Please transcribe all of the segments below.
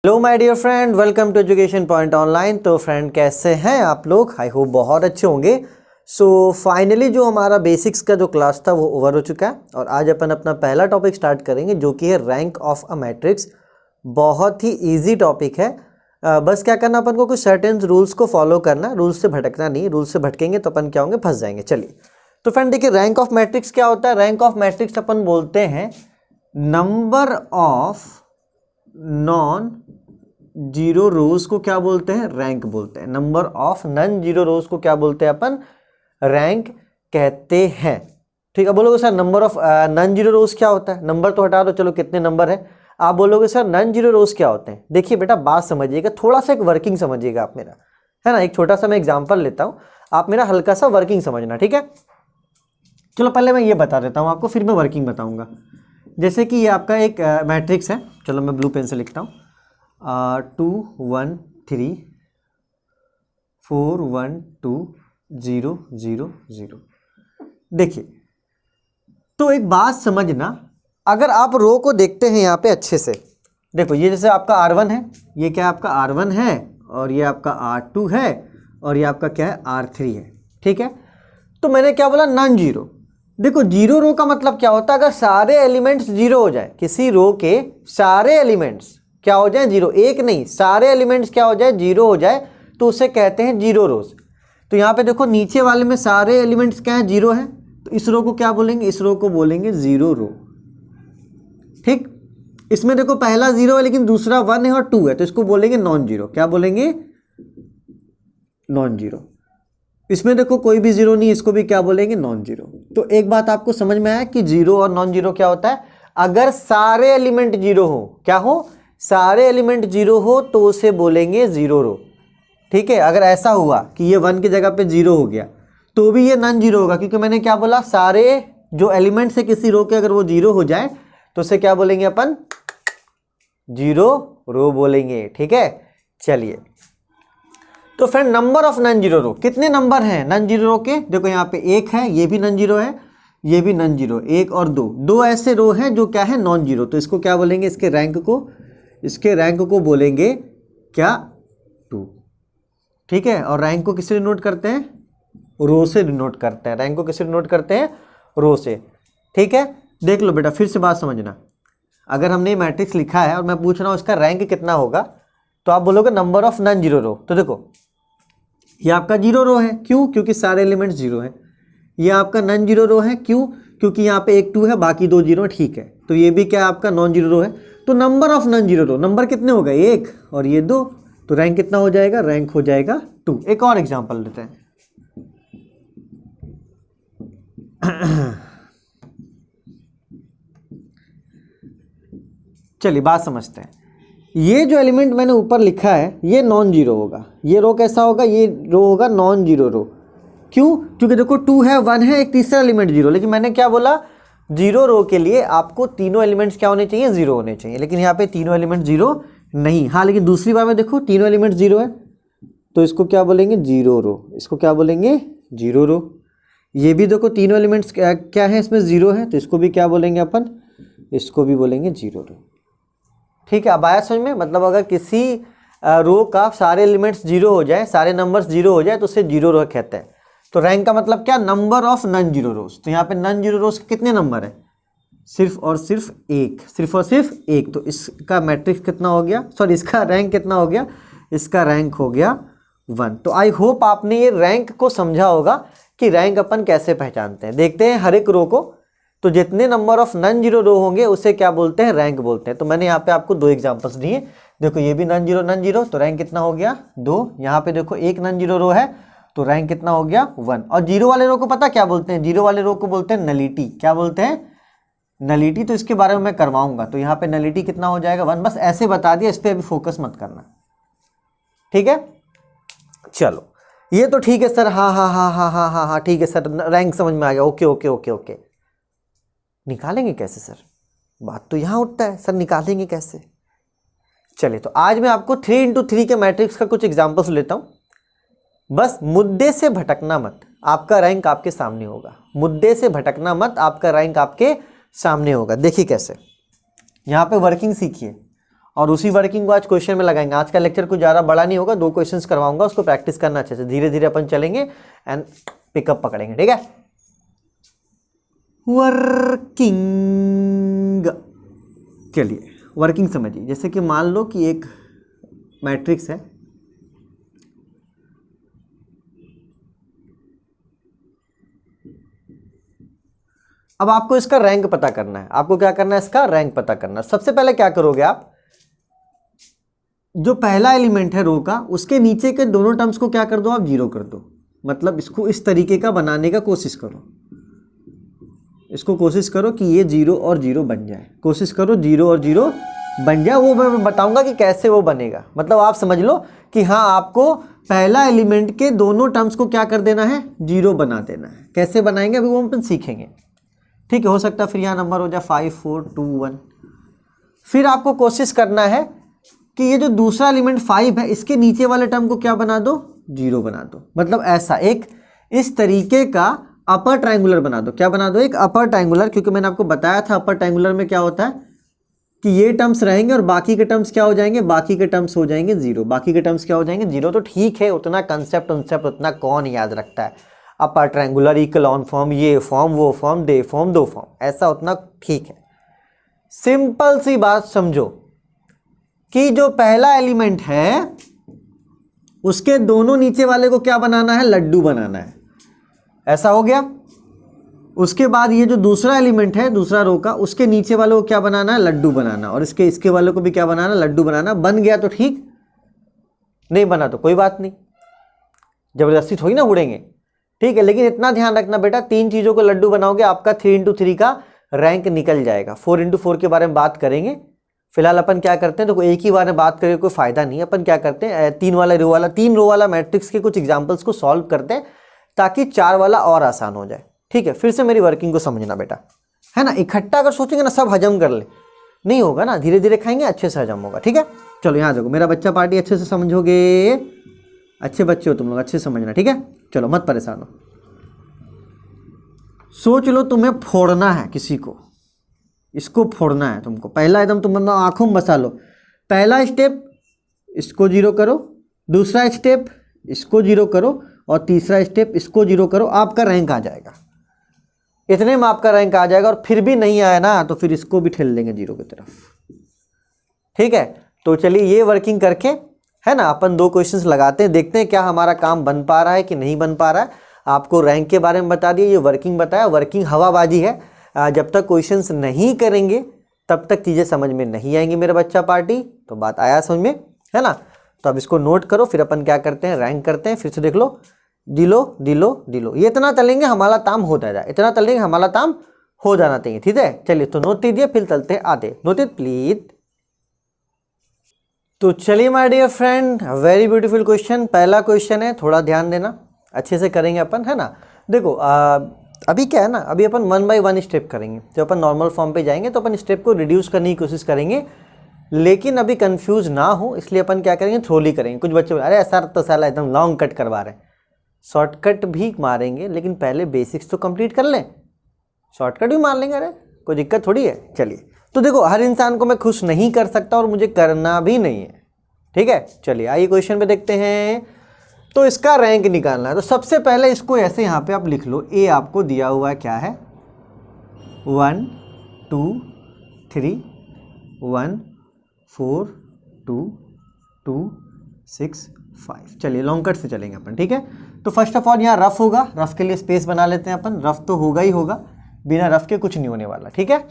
Hello my dear friend, welcome to education point online. तो friend कैसे हैं आप लोग? आई होप बहुत अच्छे होंगे। सो फाइनली जो हमारा बेसिक्स का जो क्लास था वो ओवर हो चुका है और आज अपन अपना पहला टॉपिक स्टार्ट करेंगे जो कि है रैंक ऑफ अ मैट्रिक्स। बहुत ही इजी टॉपिक है। बस क्या करना, अपन को कुछ सर्टेन रूल्स को फॉलो करना, रूल्स से भटकना नहीं। रूल्स से भटकेंगे तो अपन क्या होंगे, फंस जाएंगे। चलिए तो फ्रेंड देखिए, रैंक ऑफ मैट्रिक्स क्या होता है। रैंक ऑफ मैट्रिक्स अपन बोलते हैं नंबर ऑफ नॉन जीरो रोज को क्या बोलते हैं, रैंक बोलते हैं। नंबर ऑफ नॉन जीरो रोज को क्या बोलते हैं अपन, रैंक कहते हैं। ठीक है, बोलोगे sir number of non zero रोज क्या होता है? नंबर तो हटा दो, चलो कितने नंबर है। आप बोलोगे सर नॉन जीरो रोज क्या होते हैं। देखिए बेटा, बात समझिएगा, थोड़ा सा एक वर्किंग समझिएगा आप मेरा, है ना। एक छोटा सा मैं एग्जांपल लेता हूं, आप मेरा हल्का सा वर्किंग समझना, ठीक है। चलो पहले मैं ये बता देता हूं आपको, फिर मैं वर्किंग बताऊंगा। जैसे कि ये आपका एक मैट्रिक्स है, चलो मैं ब्लू पेन से लिखता हूँ। 2 1 3 4 1 2 0 0 0। देखिए तो एक बात समझना, अगर आप रो को देखते हैं यहाँ पे अच्छे से, देखो ये जैसे आपका R1 है, ये क्या आपका R1 है, और ये आपका R2 है, और ये आपका क्या है R3 है। ठीक है, तो मैंने क्या बोला, नॉन जीरो। देखो जीरो रो का मतलब क्या होता है, अगर सारे एलिमेंट्स जीरो हो जाए, किसी रो के सारे एलिमेंट्स क्या हो जाए, जीरो। एक नहीं, सारे एलिमेंट्स क्या हो जाए, जीरो हो जाए, तो उसे कहते हैं जीरो रोज। तो यहाँ पे देखो नीचे वाले में सारे एलिमेंट्स क्या है, जीरो है, तो इस रो को क्या बोलेंगे, इस रो को बोलेंगे जीरो रो। ठीक, इसमें देखो पहला जीरो है लेकिन दूसरा 1 है और 2 है, तो इसको बोलेंगे नॉन जीरो। क्या बोलेंगे, नॉन जीरो। इसमें देखो कोई भी जीरो नहीं, इसको भी क्या बोलेंगे, नॉन जीरो। तो एक बात आपको समझ में आया कि जीरो और नॉन जीरो क्या होता है। अगर सारे एलिमेंट जीरो हो, क्या हो, सारे एलिमेंट जीरो हो, तो उसे बोलेंगे जीरो रो। ठीक है, अगर ऐसा हुआ कि ये 1 की जगह पे जीरो हो गया तो भी ये नॉन जीरो होगा, क्योंकि मैंने क्या बोला, सारे जो एलिमेंट्स है किसी रो के अगर वो जीरो हो जाए तो उसे क्या बोलेंगे अपन, जीरो रो बोलेंगे। ठीक है, चलिए तो friend number of non zero row, कितने नंबर हैं नॉन जीरो रो के। देखो यहाँ पे एक है, ये भी नॉन जीरो है, ये भी नॉन जीरो, एक और दो ऐसे रो हैं जो क्या है, नॉन जीरो। तो इसको क्या बोलेंगे, इसके रैंक को बोलेंगे क्या, 2। ठीक है, और रैंक को किससे डिनोट करते हैं, रो से डिनोट करते हैं। रैंक को किससे डिनोट करते हैं, रो से। ठीक है, देख लो बेटा, फिर से बात समझना। अगर हमने मैट्रिक्स लिखा है और मैं पूछ रहा हूं इसका रैंक कितना होगा, तो आप बोलोगे number of non zero row. तो देखो ये आपका जीरो रो है, क्यों, क्योंकि सारे एलिमेंट्स जीरो है। ये आपका नॉन जीरो रो है, क्यों, क्योंकि यहाँ पे एक 2 है, बाकी 2 जीरो है। ठीक है, तो ये भी क्या आपका नॉन जीरो रो है। तो number of non zero row, number कितने हो गए, 1 और ये 2, तो रैंक कितना हो जाएगा, रैंक हो जाएगा 2। एक और एग्जांपल लेते हैं। चलिए बात समझते हैं। ये जो एलिमेंट मैंने ऊपर लिखा है ये नॉन जीरो होगा। ये रो कैसा होगा, ये रो होगा नॉन जीरो रो। क्यों, क्योंकि देखो 2 है, 1 है, एक तीसरा एलिमेंट जीरो। लेकिन मैंने क्या बोला, जीरो रो के लिए आपको तीनों एलिमेंट्स क्या होने चाहिए, जीरो होने चाहिए। लेकिन यहाँ पे तीनों एलिमेंट जीरो नहीं। हाँ, लेकिन दूसरी बार में देखो तीनों एलिमेंट जीरो है, तो इसको क्या बोलेंगे, जीरो रो। इसको क्या बोलेंगे, जीरो रो। ये भी देखो तीनों एलिमेंट्स क्या है, इसमें जीरो है, तो इसको भी क्या बोलेंगे अपन, इसको भी बोलेंगे जीरो रो। ठीक है, अब आया समझ में। मतलब अगर किसी रो का सारे एलिमेंट्स जीरो हो जाए, सारे नंबर्स जीरो हो जाए, तो उसे जीरो रो कहते हैं। तो रैंक का मतलब क्या, नंबर ऑफ नॉन जीरो रोज। तो यहाँ पे नॉन जीरो रोज कितने नंबर है, सिर्फ और सिर्फ एक, सिर्फ और सिर्फ एक। तो इसका मैट्रिक्स कितना हो गया, सॉरी इसका रैंक कितना हो गया, इसका रैंक हो गया 1। तो आई होप आपने ये रैंक को समझा होगा कि रैंक अपन कैसे पहचानते हैं। देखते हैं हर एक रो को, तो जितने नंबर ऑफ नॉन जीरो रो होंगे उसे क्या बोलते हैं, रैंक बोलते हैं। तो मैंने यहाँ पे आपको 2 एग्जांपल्स दिए। देखो ये भी नॉन जीरो, तो रैंक कितना हो गया, 2। यहाँ पे देखो एक नॉन जीरो रो है, तो रैंक कितना हो गया, 1। और जीरो वाले रो को पता क्या बोलते हैं, जीरो वाले रो को बोलते हैं नलिटी। क्या बोलते हैं, नलिटी। तो इसके बारे में मैं करवाऊंगा। तो यहाँ पे नलिटी कितना हो जाएगा, 1। बस ऐसे बता दिया, इस पर अभी फोकस मत करना। ठीक है, चलो ये तो ठीक है सर, हाँ हाँ हाँ हाँ हाँ हाँ हाँ ठीक है सर, रैंक समझ में आ गया, ओके ओके ओके ओके। निकालेंगे कैसे सर, बात तो यहाँ उठता है, सर निकालेंगे कैसे। चलिए तो आज मैं आपको 3x3 के मैट्रिक्स का कुछ एग्जांपल्स लेता हूँ। बस मुद्दे से भटकना मत, आपका रैंक आपके सामने होगा। मुद्दे से भटकना मत, आपका रैंक आपके सामने होगा। देखिए कैसे, यहाँ पे वर्किंग सीखिए और उसी वर्किंग को आज क्वेश्चन में लगाएंगे। आज का लेक्चर कुछ ज़्यादा बड़ा नहीं होगा, 2 क्वेश्चंस करवाऊंगा, उसको प्रैक्टिस करना अच्छे से, धीरे धीरे अपन चलेंगे एंड पिकअप पकड़ेंगे, ठीक है। वर्किंग, चलिए वर्किंग समझिए। जैसे कि मान लो कि एक मैट्रिक्स है, अब आपको इसका रैंक पता करना है। आपको क्या करना है, इसका रैंक पता करना है। सबसे पहले क्या करोगे आप, जो पहला एलिमेंट है रो का, उसके नीचे के दोनों टर्म्स को क्या कर दो आप, 0 कर दो। मतलब इसको इस तरीके का बनाने का कोशिश करो, इसको कोशिश करो कि ये 0 और 0 बन जाए, कोशिश करो 0 और 0 बन जाए। वो मैं बताऊंगा कि कैसे वो बनेगा। मतलब आप समझ लो कि हाँ, आपको पहला एलिमेंट के दोनों टर्म्स को क्या कर देना है, 0 बना देना है। कैसे बनाएंगे अभी वो हम सीखेंगे, ठीक है। हो सकता है फिर यहाँ नंबर हो जाए 5 4 2 1। फिर आपको कोशिश करना है कि ये जो दूसरा एलिमेंट 5 है, इसके नीचे वाले टर्म को क्या बना दो, 0 बना दो। मतलब ऐसा एक इस तरीके का अपर ट्रायंगुलर बना दो। क्या बना दो, एक अपर ट्रायंगुलर। क्योंकि मैंने आपको बताया था अपर ट्रायंगुलर में क्या होता है कि ये टर्म्स रहेंगे और बाकी के टर्म्स क्या हो जाएंगे, बाकी के टर्म्स हो जाएंगे 0। बाकी के टर्म्स क्या हो जाएंगे, 0। तो ठीक है, उतना कंसेप्ट उतना कौन याद रखता है। अपर ट्रायंगुलर, इक्लोन फॉर्म, ये फॉर्म, वो फॉर्म, दे फॉर्म, दो फॉर्म, ऐसा उतना ठीक है। सिंपल सी बात समझो कि जो पहला एलिमेंट है उसके दोनों नीचे वाले को क्या बनाना है, लड्डू बनाना है। ऐसा हो गया। उसके बाद ये जो दूसरा एलिमेंट है, दूसरा रो का, उसके नीचे वाले को क्या बनाना है, लड्डू बनाना। और इसके वाले को भी क्या बनाना, लड्डू बनाना। बन गया तो ठीक, नहीं बना तो कोई बात नहीं, जबरदस्ती थोड़ी ना उड़ेंगे, ठीक है। लेकिन इतना ध्यान रखना बेटा, 3 चीज़ों को लड्डू बनाओगे, आपका 3 into 3 का रैंक निकल जाएगा। 4 into 4 के बारे में बात करेंगे। फिलहाल अपन क्या करते हैं, तो एक ही बार में बात करके कोई फायदा नहीं है। अपन क्या करते हैं, 3 रो वाला मैट्रिक्स के कुछ एग्जाम्पल्स को सॉल्व करते हैं ताकि 4 वाला और आसान हो जाए, ठीक है। फिर से मेरी वर्किंग को समझना बेटा, है ना। इकट्ठा अगर सोचेंगे ना सब हजम कर ले, नहीं होगा ना, धीरे धीरे खाएंगे अच्छे से हजम होगा, ठीक है। चलो यहाँ देखो, मेरा बच्चा पार्टी अच्छे से समझोगे, अच्छे बच्चे हो तुम लोग, अच्छे से समझना, ठीक है। चलो मत परेशान हो। सोच लो तुम्हें फोड़ना है किसी को, इसको फोड़ना है तुमको। पहला एकदम तुम आंखों में बसा लो, पहला स्टेप इसको 0 करो, दूसरा स्टेप इसको 0 करो और तीसरा स्टेप इसको 0 करो, आपका रैंक आ जाएगा। इतने में आपका रैंक आ जाएगा। और फिर भी नहीं आया ना तो फिर इसको भी ठेल देंगे 0 की तरफ, ठीक है। तो चलिए ये वर्किंग करके, है ना, अपन 2 क्वेश्चंस लगाते हैं, देखते हैं क्या हमारा काम बन पा रहा है कि नहीं बन पा रहा है। आपको रैंक के बारे में बता दिया, ये वर्किंग बताया। वर्किंग हवाबाजी है, जब तक क्वेश्चंस नहीं करेंगे तब तक चीज़ें समझ में नहीं आएंगी मेरा बच्चा पार्टी। तो बात आया समझ में, है ना। तो अब इसको नोट करो, फिर अपन क्या करते हैं, रैंक करते हैं। फिर से देख लो, दिलो दिलो दिलो, ये इतना चलेंगे हमारा काम हो जाएगा, इतना चलेंगे हमारा काम हो जाना चाहिए, ठीक है। चलिए तो नोट दीजिए, फिर चलते हैं आगे। Noted please. तो चलिए my dear friend, very beautiful question. पहला क्वेश्चन है, थोड़ा ध्यान देना, अच्छे से करेंगे अपन, है ना। देखो अभी क्या है ना, अभी अपन 1 by 1 स्टेप करेंगे। जब अपन नॉर्मल फॉर्म पे जाएंगे तो अपन स्टेप को रिड्यूस करने की कोशिश करेंगे, लेकिन अभी कंफ्यूज ना हो इसलिए अपन क्या करेंगे, थ्रोली करेंगे। कुछ बच्चे अरे सर तो साला एकदम लॉन्ग कट करवा रहे हैं, शॉर्टकट भी मारेंगे, लेकिन पहले बेसिक्स तो कंप्लीट कर लें। शॉर्टकट भी मार लेंगे, अरे कोई दिक्कत थोड़ी है। चलिए तो देखो, हर इंसान को मैं खुश नहीं कर सकता और मुझे करना भी नहीं है, ठीक है। चलिए आइए क्वेश्चन पे देखते हैं। तो इसका रैंक निकालना है। तो सबसे पहले इसको ऐसे यहाँ पे आप लिख लो, ए आपको दिया हुआ क्या है, 1 2 3 1 4 2 2 6 5। चलिए लॉन्ग कट से चलेंगे अपन, ठीक है। तो फर्स्ट ऑफ ऑल यहाँ रफ होगा, रफ के लिए स्पेस बना लेते हैं अपन। रफ तो होगा ही होगा, बिना रफ के कुछ नहीं होने वाला, ठीक है।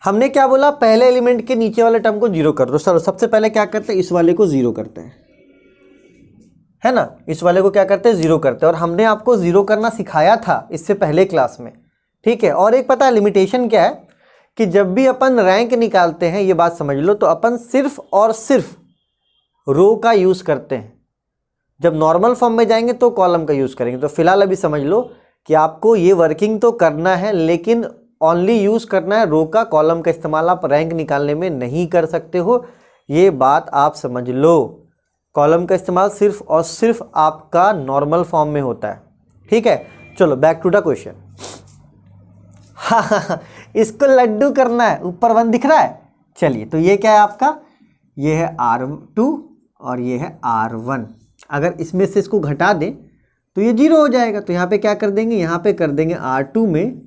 हमने क्या बोला, पहले एलिमेंट के नीचे वाले टर्म को 0 कर दो। चलो सबसे पहले क्या करते हैं, इस वाले को 0 करते हैं, है ना। इस वाले को क्या करते हैं, 0 करते हैं। और हमने आपको 0 करना सिखाया था इससे पहले क्लास में, ठीक है। और एक पता है लिमिटेशन क्या है, कि जब भी अपन रैंक निकालते हैं, ये बात समझ लो, तो अपन सिर्फ और सिर्फ रो का यूज़ करते हैं। जब नॉर्मल फॉर्म में जाएंगे तो कॉलम का यूज़ करेंगे। तो फिलहाल अभी समझ लो कि आपको ये वर्किंग तो करना है, लेकिन ओनली यूज़ करना है रो का, कॉलम का इस्तेमाल आप रैंक निकालने में नहीं कर सकते हो, ये बात आप समझ लो। कॉलम का इस्तेमाल सिर्फ और सिर्फ आपका नॉर्मल फॉर्म में होता है, ठीक है। चलो बैक टू द क्वेश्चन। हाँ, इसको लड्डू करना है, ऊपर 1 दिख रहा है। चलिए, तो ये क्या है आपका, ये है R2 और ये है R1। अगर इसमें से इसको घटा दें तो ये 0 हो जाएगा। तो यहाँ पे क्या कर देंगे, यहाँ पे कर देंगे R2 में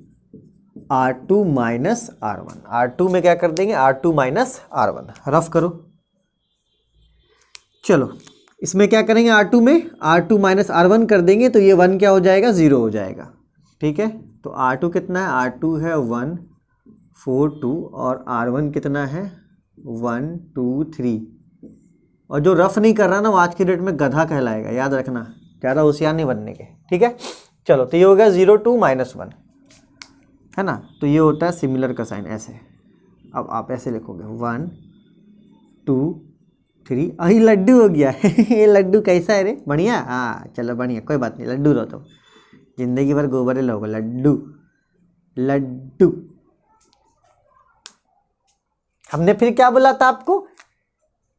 R2 माइनस R1। R2 में क्या कर देंगे, R2 माइनस R1। रफ करो। चलो, इसमें क्या करेंगे, R2 में R2 माइनस R1 कर देंगे तो ये 1 क्या हो जाएगा, 0 हो जाएगा। ठीक है, तो R2 कितना है, R2 है 1 4 2 और R1 कितना है 1 2 3। और जो रफ नहीं कर रहा ना वो आज की डेट में गधा कहलाएगा, याद रखना, ज़्यादा होशियार नहीं बनने के। ठीक है, चलो, तो ये हो गया 0 2 माइनस 1, है ना। तो ये होता है सिमिलर का साइन, ऐसे। अब आप ऐसे लिखोगे 1 2 3। अही लड्डू हो गया ये लड्डू कैसा है रे, बढ़िया। हाँ चलो बढ़िया, कोई बात नहीं, लड्डू रहो तुम, जिंदगी भर गोबर ही लोगे। लड्डू लड्डू। हमने फिर क्या बोला था आपको,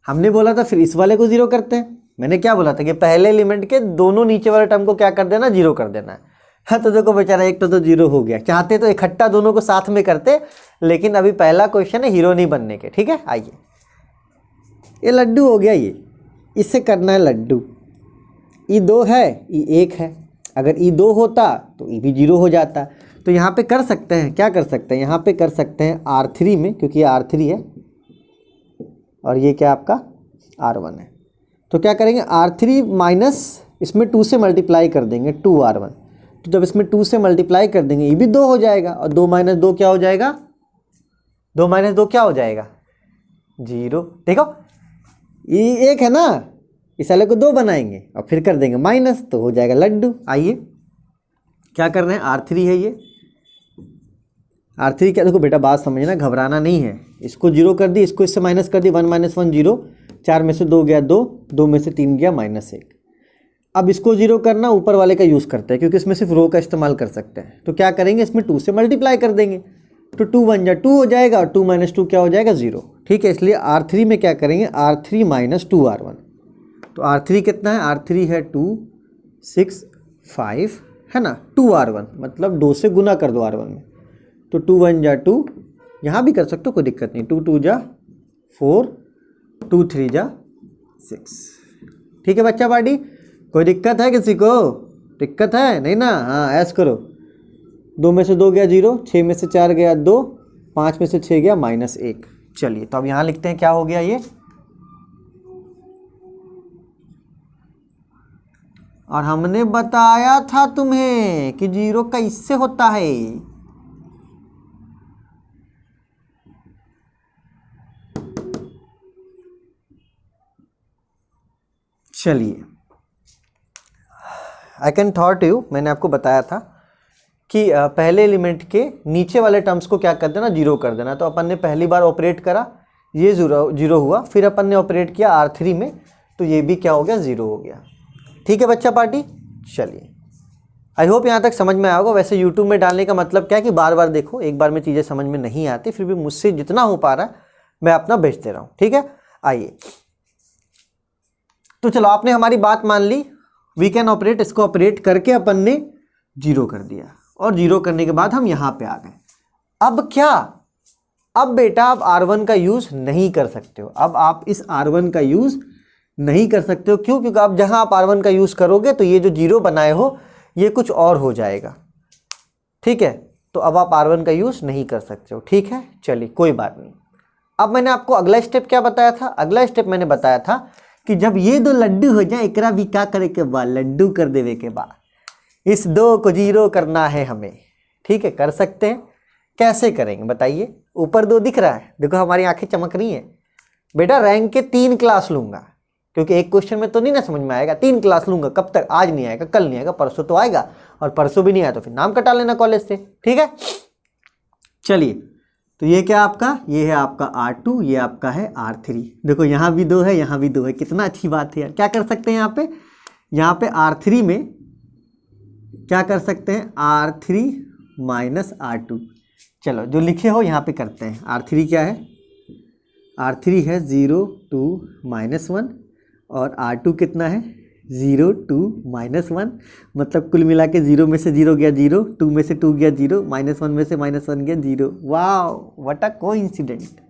हमने बोला था फिर इस वाले को 0 करते हैं। मैंने क्या बोला था कि पहले एलिमेंट के दोनों नीचे वाले टर्म को क्या कर देना, 0 कर देना है। हाँ, तो देखो बेचारा, एक तो 0 हो गया। चाहते तो इकट्ठा दोनों को साथ में करते, लेकिन अभी पहला क्वेश्चन है हीरो नहीं बनने के। ठीक है, आइए, ये लड्डू हो गया, ये इससे करना है लड्डू। E2 है, E1 है। अगर E2 होता तो E भी 0 हो जाता। तो यहाँ पे कर सकते हैं, क्या कर सकते हैं, यहाँ पे कर सकते हैं R3 में, क्योंकि ये R3 है और ये क्या आपका R1 है। तो क्या करेंगे, R3 माइनस इसमें 2 से मल्टीप्लाई कर देंगे 2R1। तो जब इसमें 2 से मल्टीप्लाई कर देंगे ये भी 2 हो जाएगा, और 2 माइनस 2 क्या हो जाएगा, 2 माइनस 2 क्या हो जाएगा, 0। देखो ये 1 है ना, इस वाले को 2 बनाएंगे और फिर कर देंगे माइनस, तो हो जाएगा लड्डू। आइए क्या कर रहे हैं, R3 है ये, R3 क्या, देखो बेटा बात समझना, घबराना नहीं है। इसको 0 कर दी, इसको इससे माइनस कर दी, 1 माइनस 1 0, 4 में से 2 गया 2, 2 में से 3 गया -1। अब इसको 0 करना, ऊपर वाले का यूज़ करते हैं क्योंकि इसमें सिर्फ रो का इस्तेमाल कर सकते हैं। तो क्या करेंगे, इसमें 2 से मल्टीप्लाई कर देंगे, तो 2 1 जा 2 हो जाएगा और 2 माइनस 2 क्या हो जाएगा, 0। ठीक है, इसलिए R3 में क्या करेंगे, R3 माइनस 2R1। तो R3 कितना है, R3 है 2 6 5, है ना। 2R1 मतलब 2 से गुना कर दो R1 में, तो 2 1 जा 2, यहाँ भी कर सकते हो, कोई दिक्कत नहीं। 2 2 जा 4, 2 3 जा 6। ठीक है बच्चा पार्टी, कोई दिक्कत है किसी को, दिक्कत है नहीं ना। हाँ ऐस करो, 2 में से 2 गया 0, 6 में से 4 गया 2, 5 में से 6 गया -1। चलिए, तो अब यहाँ लिखते हैं क्या हो गया ये, और हमने बताया था तुम्हें कि 0 कैसे होता है। चलिए, आई कैन थॉट यू, मैंने आपको बताया था कि पहले एलिमेंट के नीचे वाले टर्म्स को क्या कर देना, 0 कर देना। तो अपन ने पहली बार ऑपरेट करा, ये 0 हुआ, फिर अपन ने ऑपरेट किया R3 में, तो ये भी क्या हो गया, 0 हो गया। ठीक है बच्चा पार्टी, चलिए, आई होप यहाँ तक समझ में आया होगा। वैसे यूट्यूब में डालने का मतलब क्या है कि बार बार देखो, एक बार में चीज़ें समझ में नहीं आती, फिर भी मुझसे जितना हो पा रहा है मैं अपना भेजते रहा हूँ। ठीक है, आइए, तो चलो, आपने हमारी बात मान ली, वी कैन ऑपरेट, इसको ऑपरेट करके अपन ने 0 कर दिया, और 0 करने के बाद हम यहाँ पे आ गए। अब क्या, अब बेटा आप R1 का यूज़ नहीं कर सकते हो। अब आप इस R1 का यूज़ नहीं कर सकते हो, क्यों, क्योंकि अब जहाँ आप R1 का यूज़ करोगे तो ये जो 0 बनाए हो ये कुछ और हो जाएगा। ठीक है, तो अब आप R1 का यूज़ नहीं कर सकते हो। ठीक है, चलिए कोई बात नहीं। अब मैंने आपको अगला स्टेप क्या बताया था, अगला स्टेप मैंने बताया था कि जब ये 2 लड्डू हो जाए, एकरा भी क्या करे के बाद, लड्डू कर देवे के बाद इस 2 को 0 करना है हमें। ठीक है, कर सकते हैं, कैसे करेंगे बताइए। ऊपर 2 दिख रहा है, देखो हमारी आंखें चमक रही हैं। बेटा रैंक के 3 क्लास लूँगा, क्योंकि एक क्वेश्चन में तो नहीं ना समझ में आएगा, 3 क्लास लूँगा। कब तक, आज नहीं आएगा, कल नहीं आएगा, परसों तो आएगा, और परसों भी नहीं आया तो फिर नाम कटा लेना कॉलेज से। ठीक है, चलिए, तो ये क्या आपका, ये है आपका R2, ये आपका है R3। देखो यहाँ भी 2 है, यहाँ भी 2 है, कितना अच्छी बात है यार। क्या कर सकते हैं यहाँ पे R3 में क्या कर सकते हैं, R3 माइनस R2। चलो जो लिखे हो यहाँ पे करते हैं। R3 क्या है, R3 है 0 2 -1, और R2 कितना है 0 2 -1, मतलब कुल मिला के 0 में से 0 गया 0, 2 में से 2 गया 0, -1 में से -1 गया 0। वाह, व्हाट अ कोइंसिडेंट।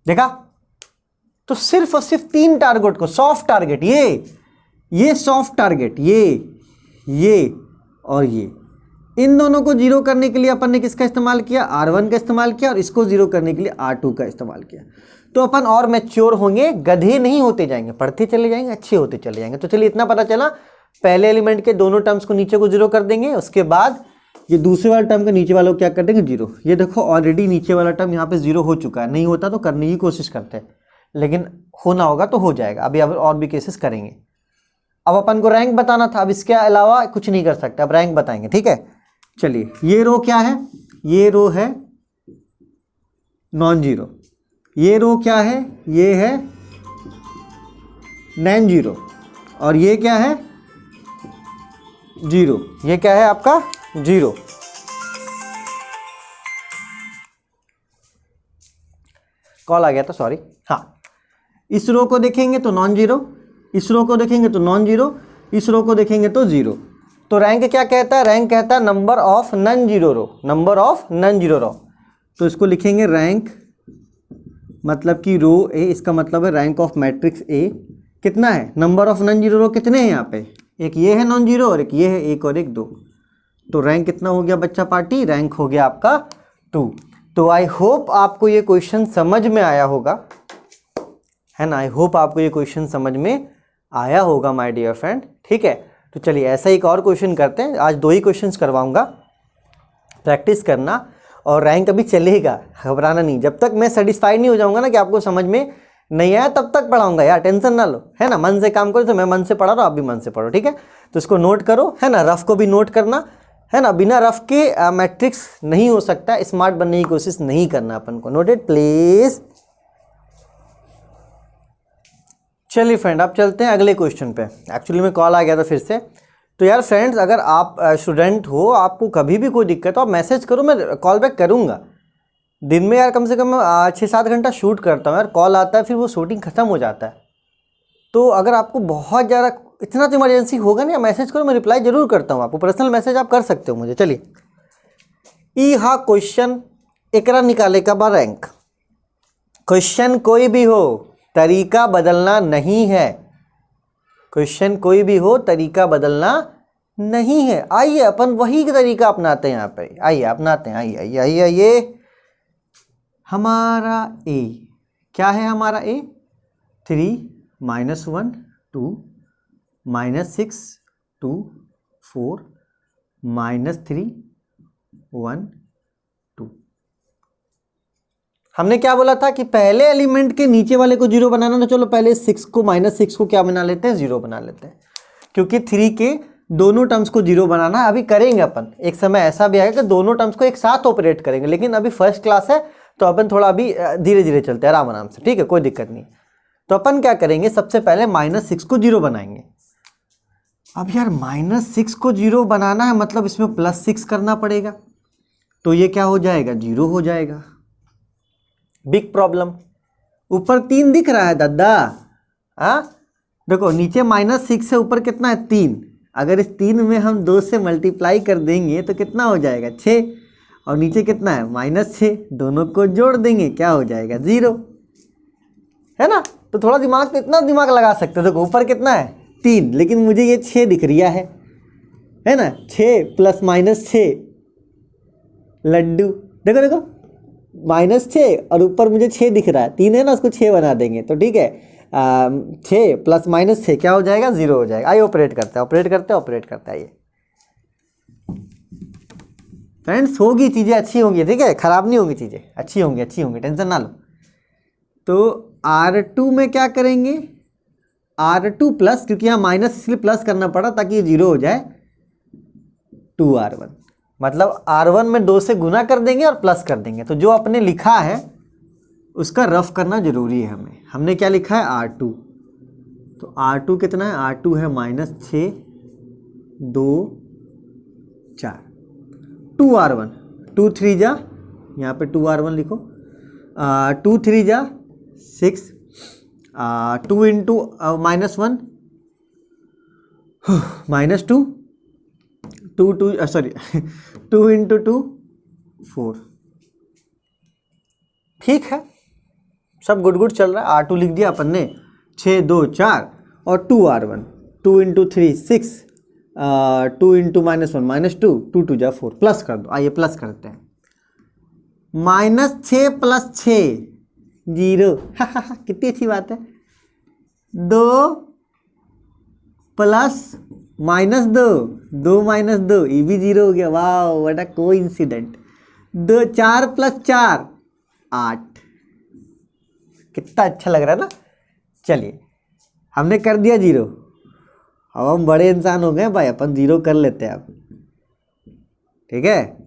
देखा? तो सिर्फ और सिर्फ 3 टारगेट को, सॉफ्ट टारगेट, ये सॉफ्ट टारगेट, ये और ये, इन दोनों को जीरो करने के लिए अपन ने किसका इस्तेमाल किया? R1 का इस्तेमाल किया, और इसको जीरो करने के लिए R2 का इस्तेमाल किया। तो अपन और मैच्योर होंगे, गधे नहीं होते जाएंगे, पढ़ते चले जाएंगे, अच्छे होते चले जाएंगे। तो चलिए इतना पता चला, पहले एलिमेंट के दोनों टर्म्स को नीचे को जीरो कर देंगे, उसके बाद ये दूसरे वाले टर्म के नीचे वालों को क्या कर देंगे? जीरो। ये देखो ऑलरेडी नीचे वाला टर्म यहाँ पे जीरो हो चुका है, नहीं होता तो करने की कोशिश करते हैं, लेकिन होना होगा तो हो जाएगा। अभी अब और भी केसेस करेंगे। अब अपन को रैंक बताना था, अब इसके अलावा कुछ नहीं कर सकते, अब रैंक बताएंगे, ठीक है। चलिए, ये रो क्या है? ये रो है नॉन जीरो। ये रो क्या है? ये है नॉन जीरो। और ये क्या है? जीरो। ये क्या है आपका? जीरो। कॉल आ गया था, सॉरी। हाँ, इस रो को देखेंगे तो नॉन जीरो, इस रो को देखेंगे तो नॉन जीरो, इस रो को देखेंगे तो जीरो। तो रैंक क्या कहता है? रैंक कहता है number of non zero row, number of non zero row. तो इसको लिखेंगे रैंक, मतलब कि रो ए, इसका मतलब है रैंक ऑफ मैट्रिक्स ए कितना है? Number of non zero row कितने हैं यहाँ पे? एक ये है नॉन जीरो और एक ये है, एक और एक दो। तो रैंक कितना हो गया बच्चा पार्टी? रैंक हो गया आपका 2। तो आई होप आपको ये क्वेश्चन समझ में आया होगा, है ना? आई होप आपको ये क्वेश्चन समझ में आया होगा माय डियर फ्रेंड, ठीक है। तो चलिए ऐसा एक और क्वेश्चन करते हैं। आज 2 ही क्वेश्चंस करवाऊंगा, प्रैक्टिस करना, और रैंक अभी चलेगा, घबराना नहीं। जब तक मैं सेटिस्फाइड नहीं हो जाऊंगा ना कि आपको समझ में नहीं आया, तब तक पढ़ाऊंगा यार, टेंशन ना लो, है ना। मन से काम करो, तो मैं मन से पढ़ा रहा हूँ, आप भी मन से पढ़ो, ठीक है। तो इसको नोट करो, है ना। रफ को भी नोट करना, है ना। बिना रफ के मैट्रिक्स नहीं हो सकता, स्मार्ट बनने की कोशिश नहीं करना अपन को। Noted please. चलिए फ्रेंड, अब चलते हैं अगले क्वेश्चन पे। एक्चुअली में कॉल आ गया था फिर से। तो यार फ्रेंड्स, अगर आप स्टूडेंट हो, आपको कभी भी कोई दिक्कत हो, आप मैसेज करो, मैं कॉल बैक करूँगा। दिन में यार कम से कम 6-7 घंटा शूट करता हूँ यार, कॉल आता है फिर वो शूटिंग ख़त्म हो जाता है। तो अगर आपको बहुत ज़्यादा इतना तो इमरजेंसी होगा नहीं, मैसेज करो, मैं रिप्लाई जरूर करता हूँ आपको। पर्सनल मैसेज आप कर सकते हो मुझे। चलिए, ई हा क्वेश्चन एकरा निकाले का बा रैंक। क्वेश्चन कोई भी हो, तरीका बदलना नहीं है। क्वेश्चन कोई भी हो, तरीका बदलना नहीं है। आइए अपन वही तरीका अपनाते हैं यहाँ पे, आइए अपनाते हैं। आइए आइए आइए आइए। हमारा ए क्या है? हमारा ए 3 -1 2 -6 2 4 -3 1 2। हमने क्या बोला था कि पहले एलिमेंट के नीचे वाले को जीरो बनाना। तो चलो पहले 6 को -6 को क्या बना लेते हैं? जीरो बना लेते हैं, क्योंकि 3 के दोनों टर्म्स को जीरो बनाना अभी करेंगे अपन। एक समय ऐसा भी आएगा कि दोनों टर्म्स को एक साथ ऑपरेट करेंगे, लेकिन अभी फर्स्ट क्लास है तो अपन थोड़ा अभी धीरे धीरे चलते हैं, आराम आराम से, ठीक है, कोई दिक्कत नहीं। तो अपन क्या करेंगे? सबसे पहले -6 को जीरो बनाएंगे। अब यार -6 को जीरो बनाना है, मतलब इसमें +6 करना पड़ेगा। तो ये क्या हो जाएगा? जीरो हो जाएगा। Big problem. ऊपर 3 दिख रहा है दादा, हाँ देखो, नीचे -6 से ऊपर कितना है? 3। अगर इस 3 में हम 2 से मल्टीप्लाई कर देंगे तो कितना हो जाएगा? 6। और नीचे कितना है? -6। दोनों को जोड़ देंगे, क्या हो जाएगा? 0, है ना। तो थोड़ा दिमाग पे इतना दिमाग लगा सकते हो। देखो ऊपर कितना है? 3, लेकिन मुझे ये 6 दिख रहा है ना। 6 + -6 लड्डू। देखो देखो, -6 और ऊपर मुझे 6 दिख रहा है, 3 है ना, उसको 6 बना देंगे तो ठीक है। 6 + -6 क्या हो जाएगा? 0 हो जाएगा। आइए ऑपरेट करते हैं, ऑपरेट करते हैं। आइए फ्रेंड्स, होगी चीज़ें अच्छी होंगी, ठीक है, खराब नहीं होंगी चीज़ें, अच्छी होंगी, टेंशन ना लो। तो R2 में क्या करेंगे? R2 प्लस, क्योंकि यहाँ माइनस इसलिए प्लस करना पड़ा ताकि ये 0 हो जाए, 2R1। मतलब R1 में 2 से गुना कर देंगे और प्लस कर देंगे। तो जो आपने लिखा है उसका रफ करना जरूरी है हमें। हमने क्या लिखा है? R2। तो R2 कितना है? R2 है -6 2 4 2R1। 2 3 जा, यहाँ पे 2R1 लिखो। 2 3 जा 6, 2 × -1 -2, 2 2 × 2 4। ठीक है, सब गुड गुड चल रहा है। R2 लिख दिया अपन ने, 6 2 4 और 2R1, 2 × 3 6, 2 × -1 -2, 2 2 जा 4, प्लस कर दो। आइए प्लस करते हैं। -6 + 6 0 कितनी अच्छी बात है। 2 + -2, 2 - 2, ये भी 0 हो गया। वाह व्हाट अ कोइंसिडेंट। 2 4 + 4 8, कितना अच्छा लग रहा है ना। चलिए हमने कर दिया 0। अब हम बड़े इंसान हो गए भाई, अपन 0 कर लेते हैं अब, ठीक है।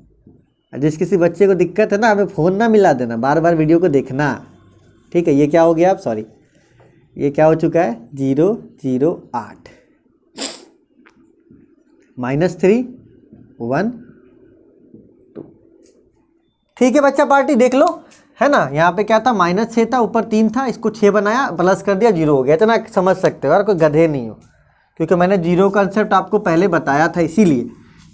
जिस किसी बच्चे को दिक्कत है ना, हमें फ़ोन ना मिला देना, बार बार वीडियो को देखना, ठीक है। ये क्या हो गया अब, सॉरी ये क्या हो चुका है, 0 0 8 -3 1 2, ठीक है बच्चा पार्टी देख लो, है ना। यहाँ पे क्या था, -6 था, ऊपर 3 था, इसको 6 बनाया, प्लस कर दिया, 0 हो गया। इतना समझ सकते हो यार, कोई गधे नहीं हो, क्योंकि मैंने 0 कंसेप्ट आपको पहले बताया था, इसीलिए,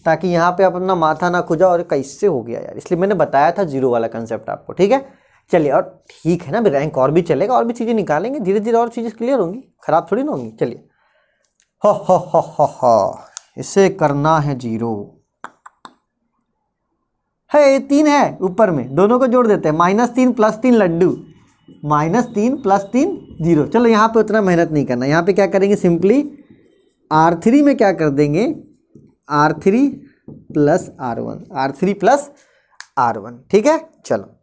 ताकि यहाँ पे अपना माथा ना खुजा और कैसे हो गया यार, इसलिए मैंने बताया था 0 वाला कंसेप्ट आपको, ठीक है। चलिए, और ठीक है ना, रैंक और भी चलेगा, और भी चीज़ें निकालेंगे, धीरे धीरे और चीज़ें क्लियर होंगी, खराब थोड़ी ना होंगी। चलिए, हो इसे करना है 0 है, ये 3 है ऊपर में, दोनों को जोड़ देते हैं, -3 + 3 लड्डू, -3 + 3 0। चलो यहाँ पे उतना मेहनत नहीं करना, यहाँ पे क्या करेंगे, सिंपली R3 में क्या कर देंगे, R3 + R1, R3 + R1, ठीक है। चलो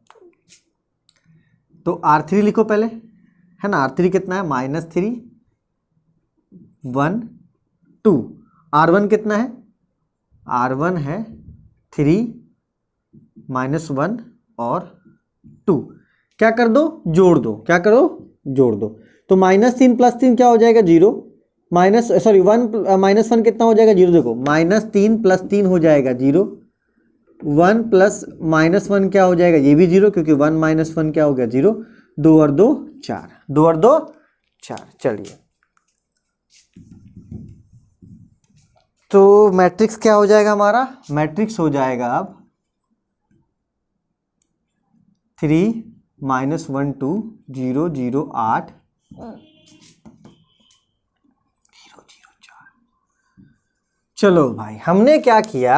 तो R3 लिखो पहले, है ना। R3 कितना है, -3 1 2, R1 कितना है, R1 है 3 -1 और 2, क्या कर दो, जोड़ दो, क्या करो, जोड़ दो। तो -3 + 3 क्या हो जाएगा, 0, -1 कितना हो जाएगा, 0, देखो -3 + 3 हो जाएगा 0, 1 + -1 क्या हो जाएगा, ये भी 0, क्योंकि 1 - 1 क्या हो गया, 0, 2 और 2 4, 2 और 2 4। चलिए, तो मैट्रिक्स क्या हो जाएगा हमारा, मैट्रिक्स हो जाएगा अब 3 -1 2 0 0 8 0 0 4। चलो भाई, हमने क्या किया,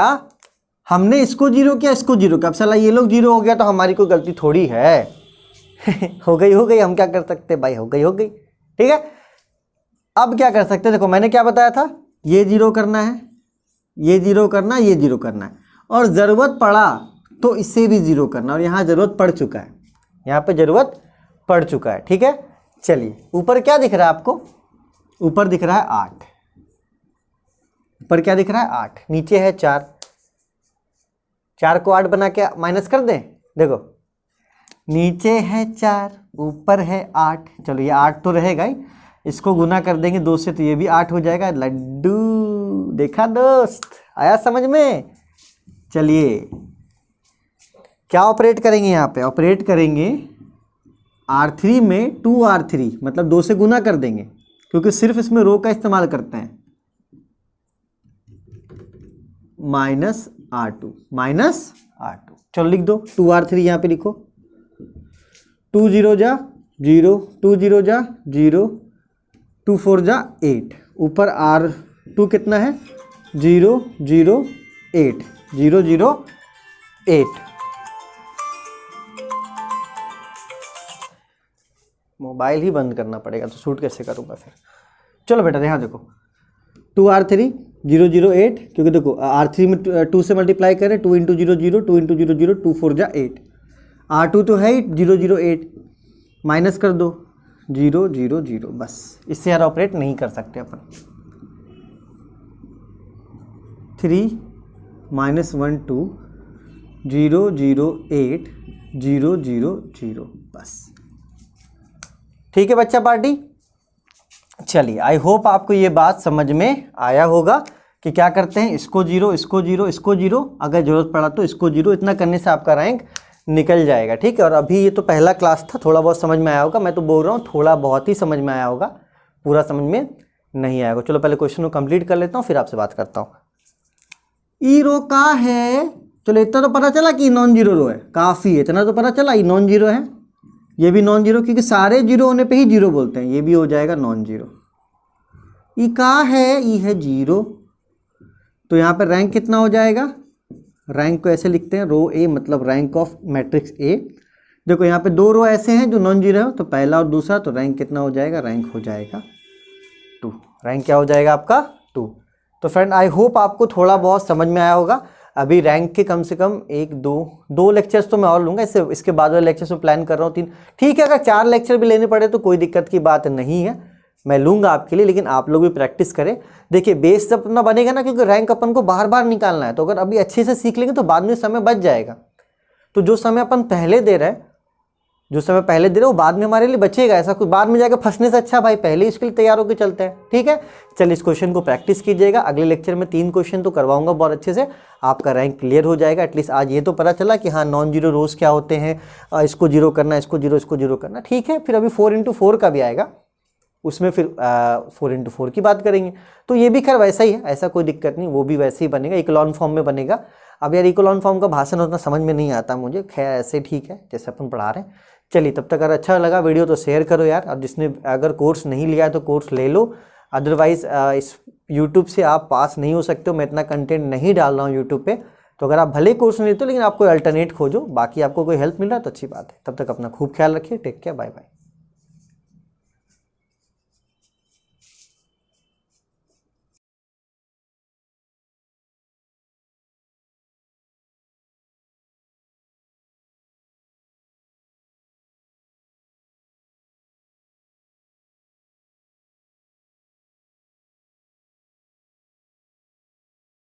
हमने इसको 0 किया, इसको 0 किया। अब साला ये लोग 0 हो गया तो हमारी कोई गलती थोड़ी है हो गई, हम क्या कर सकते भाई, हो गई, ठीक है। अब क्या कर सकते, देखो मैंने क्या बताया था, ये 0 करना है, ये 0 करना है, ये 0 करना है, और ज़रूरत पड़ा तो इसे भी 0 करना, और यहाँ ज़रूरत पड़ चुका है, यहाँ पे ज़रूरत पड़ चुका है, ठीक है। चलिए, ऊपर क्या दिख रहा है आपको, ऊपर दिख रहा है 8, ऊपर क्या दिख रहा है, 8, नीचे है 4, 4 को 8 बना के माइनस कर दें, देखो नीचे है 4, ऊपर है 8, चलो ये 8 तो रहेगा ही, इसको गुना कर देंगे 2 से, तो ये भी 8 हो जाएगा। लड्डू, देखा दोस्त, आया समझ में। चलिए, क्या ऑपरेट करेंगे, यहाँ पे ऑपरेट करेंगे R3 में 2R3, मतलब 2 से गुना कर देंगे, क्योंकि सिर्फ इसमें रो का इस्तेमाल करते हैं, -R2, -R2। चलो लिख दो, 2R3 यहाँ पे लिखो, 2 0 जा 0, 2 0 जा 0, 2 4 जा 8, ऊपर R2 कितना है, 0 0 8 0 0 8। मोबाइल ही बंद करना पड़ेगा, तो शूट कैसे करूँगा फिर। चलो बेटा यहाँ देखो, 2R3 0 0 8, क्योंकि देखो R3 में 2 से मल्टीप्लाई करें, 2 × 0 0, 2 × 0 0, 2 4 जा 8, R2 तो है ही 0 0 8, माइनस कर दो 0 0 0, बस इससे यार ऑपरेट नहीं कर सकते अपन। 3 -1 2 0 0 8 0 0 0, बस ठीक है बच्चा पार्टी। चलिए, आई होप आपको ये बात समझ में आया होगा कि क्या करते हैं, इसको 0, इसको 0, इसको 0, अगर जरूरत पड़ा तो इसको 0, इतना करने से आपका रैंक निकल जाएगा, ठीक है। और अभी ये तो पहला क्लास था, थोड़ा बहुत समझ में आया होगा, मैं तो बोल रहा हूँ थोड़ा बहुत ही समझ में आया होगा, पूरा समझ में नहीं आया होगा। चलो पहले क्वेश्चन को कंप्लीट कर लेता हूँ, फिर आपसे बात करता हूँ। ई रो का है, चलो इतना तो पता चला कि नॉन जीरो रो है, काफ़ी है, इतना तो पता चला ई नॉन जीरो है, ये भी नॉन जीरो, क्योंकि सारे जीरो होने पे ही जीरो बोलते हैं, ये भी हो जाएगा नॉन जीरो। ई कहाँ है, ई है जीरो, तो यहाँ पे रैंक कितना हो जाएगा, रैंक को ऐसे लिखते हैं रो ए मतलब रैंक ऑफ मैट्रिक्स ए। देखो यहाँ पे दो रो ऐसे हैं जो नॉन जीरो है, तो पहला और दूसरा, तो रैंक कितना हो जाएगा, रैंक हो जाएगा 2। रैंक क्या हो जाएगा आपका 2। तो फ्रेंड आई होप आपको थोड़ा बहुत समझ में आया होगा। अभी रैंक के कम से कम 1 2 लेक्चर्स तो मैं और लूँगा, इसके बाद वाले लेक्चर्स में प्लान कर रहा हूँ 3। ठीक है, अगर 4 लेक्चर भी लेने पड़े तो कोई दिक्कत की बात नहीं है, मैं लूँगा आपके लिए, लेकिन आप लोग भी प्रैक्टिस करें। देखिए बेस जब अपना बनेगा ना, क्योंकि रैंक अपन को बार बार निकालना है, तो अगर अभी अच्छे से सीख लेंगे तो बाद में समय बच जाएगा। तो जो समय अपन पहले दे रहे हैं, वो बाद में हमारे लिए बचेगा। ऐसा कुछ बाद में जाकर फंसने से अच्छा भाई पहले ही इसके लिए तैयार होकर चलते हैं। ठीक है, चलिए इस क्वेश्चन को प्रैक्टिस कीजिएगा। अगले लेक्चर में 3 क्वेश्चन तो करवाऊंगा बहुत अच्छे से, आपका रैंक क्लियर हो जाएगा। एटलीस्ट आज ये तो पता चला कि हाँ नॉन जीरो रोज क्या होते हैं, इसको जीरो करना, इसको जीरो करना। ठीक है, फिर अभी 4x4 का भी आएगा, उसमें फिर 4x4 की बात करेंगे। तो ये भी खैर वैसा ही है, ऐसा कोई दिक्कत नहीं, वो भी वैसे ही बनेगा, इकोलॉन फॉर्म में बनेगा। अब यार इकोलॉन फॉर्म का भाषण उतना समझ में नहीं आता मुझे, खैर ऐसे ठीक है जैसे अपन पढ़ा रहे हैं। चलिए तब तक अगर अच्छा लगा वीडियो तो शेयर करो यार, और जिसने अगर कोर्स नहीं लिया है तो कोर्स ले लो। अदरवाइज़ इस यूट्यूब से आप पास नहीं हो सकते हो, मैं इतना कंटेंट नहीं डाल रहा हूँ यूट्यूब पे। तो अगर आप भले कोर्स नहीं लेते हो, लेकिन आप कोई अल्टरनेट खोजो, बाकी आपको कोई हेल्प मिल रहा है तो अच्छी बात है। तब तक अपना खूब ख्याल रखिए, टेक केयर, बाय बाय।